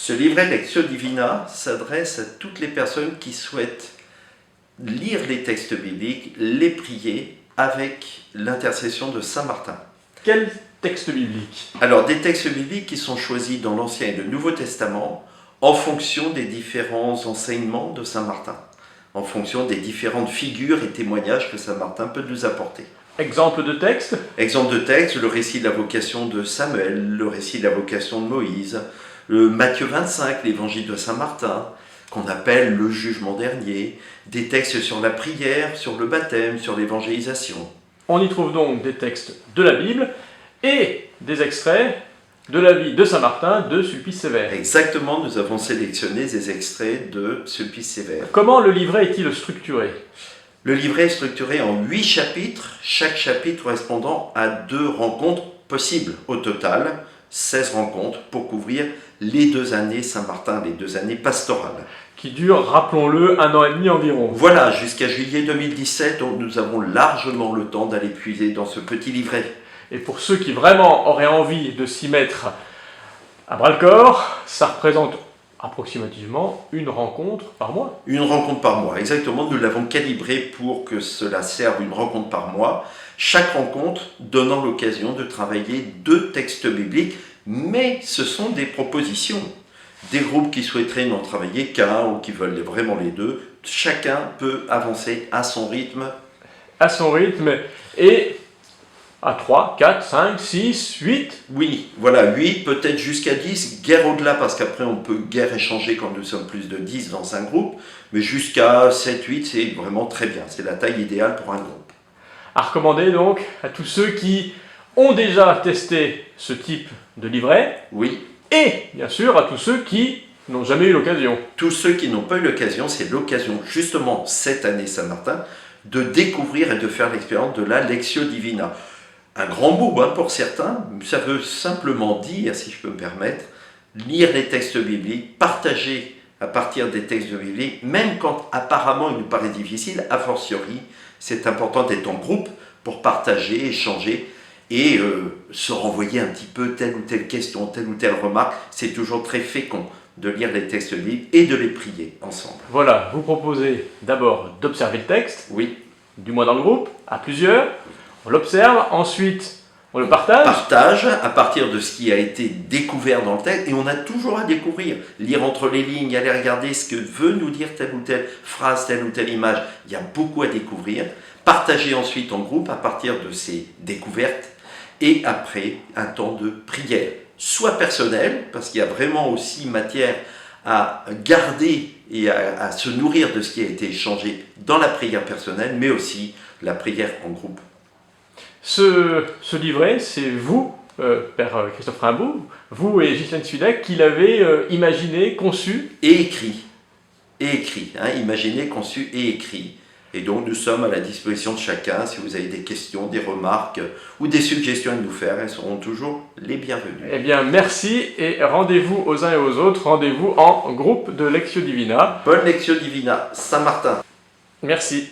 Ce livret Lectio Divina s'adresse à toutes les personnes qui souhaitent lire les textes bibliques, les prier avec l'intercession de Saint Martin. Quel texte biblique? Alors, des textes bibliques qui sont choisis dans l'Ancien et le Nouveau Testament en fonction des différents enseignements de Saint Martin, en fonction des différentes figures et témoignages que Saint Martin peut nous apporter. Exemple de texte? Exemple de texte, le récit de la vocation de Samuel, le récit de la vocation de Moïse, le Matthieu 25, l'évangile de Saint Martin, qu'on appelle le jugement dernier, des textes sur la prière, sur le baptême, sur l'évangélisation. On y trouve donc des textes de la Bible et des extraits de la vie de Saint Martin de Sulpice Sévère. Exactement, nous avons sélectionné des extraits de Sulpice Sévère. Comment le livret est-il structuré? Le livret est structuré en 8 chapitres, chaque chapitre correspondant à 2 rencontres possibles. Au total, 16 rencontres pour couvrir les 2 années Saint-Martin, les 2 années pastorales. Qui dure, rappelons-le, 1 an et demi environ. Voilà, jusqu'à juillet 2017, donc nous avons largement le temps d'aller puiser dans ce petit livret. Et pour ceux qui vraiment auraient envie de s'y mettre à bras-le-corps, ça représente approximativement une rencontre par mois. Une rencontre par mois, exactement. Nous l'avons calibré pour que cela serve une rencontre par mois. Chaque rencontre donnant l'occasion de travailler 2 textes bibliques, mais ce sont des propositions. Des groupes qui souhaiteraient n'en travailler qu'un ou qui veulent vraiment les 2, chacun peut avancer à son rythme. À son rythme et à 3, 4, 5, 6, 8. Oui, voilà, 8, peut-être jusqu'à 10, guère au-delà, parce qu'après on peut guère échanger quand nous sommes plus de 10 dans un groupe, mais jusqu'à 7, 8, c'est vraiment très bien, c'est la taille idéale pour un groupe. À recommander donc à tous ceux qui ont déjà testé ce type de livret, Oui, et bien sûr à tous ceux qui n'ont jamais eu l'occasion. tous ceux qui n'ont pas eu l'occasion, c'est l'occasion justement cette année Saint-Martin de découvrir et de faire l'expérience de la Lectio Divina. Un grand mot pour certains, ça veut simplement dire, si je peux me permettre, lire les textes bibliques, partager à partir des textes bibliques, même quand apparemment il nous paraît difficile, a fortiori, c'est important d'être en groupe pour partager, échanger et se renvoyer un petit peu telle ou telle question, telle ou telle remarque. C'est toujours très fécond de lire les textes bibliques et de les prier ensemble. Voilà, vous proposez d'abord d'observer le texte, Oui. du moins dans le groupe, à plusieurs. On l'observe, ensuite on le partage. Partage à partir de ce qui a été découvert dans le texte, et on a toujours à découvrir, lire entre les lignes, aller regarder ce que veut nous dire telle ou telle phrase, telle ou telle image. Il y a beaucoup à découvrir. Partager ensuite en groupe à partir de ces découvertes, et après un temps de prière, soit personnel, parce qu'il y a vraiment aussi matière à garder et à se nourrir de ce qui a été échangé dans la prière personnelle, mais aussi la prière en groupe. Ce livret, c'est vous, Père Christophe Rimbaud, vous et Ghislaine Sudek, qui l'avez imaginé, conçu. Et écrit, imaginé, conçu et écrit. Et donc nous sommes à la disposition de chacun. Si vous avez des questions, des remarques ou des suggestions à nous faire, elles seront toujours les bienvenues. Eh bien merci et rendez-vous aux uns et aux autres, rendez-vous en groupe de Lectio Divina. Bonne Lectio Divina, Saint-Martin. Merci.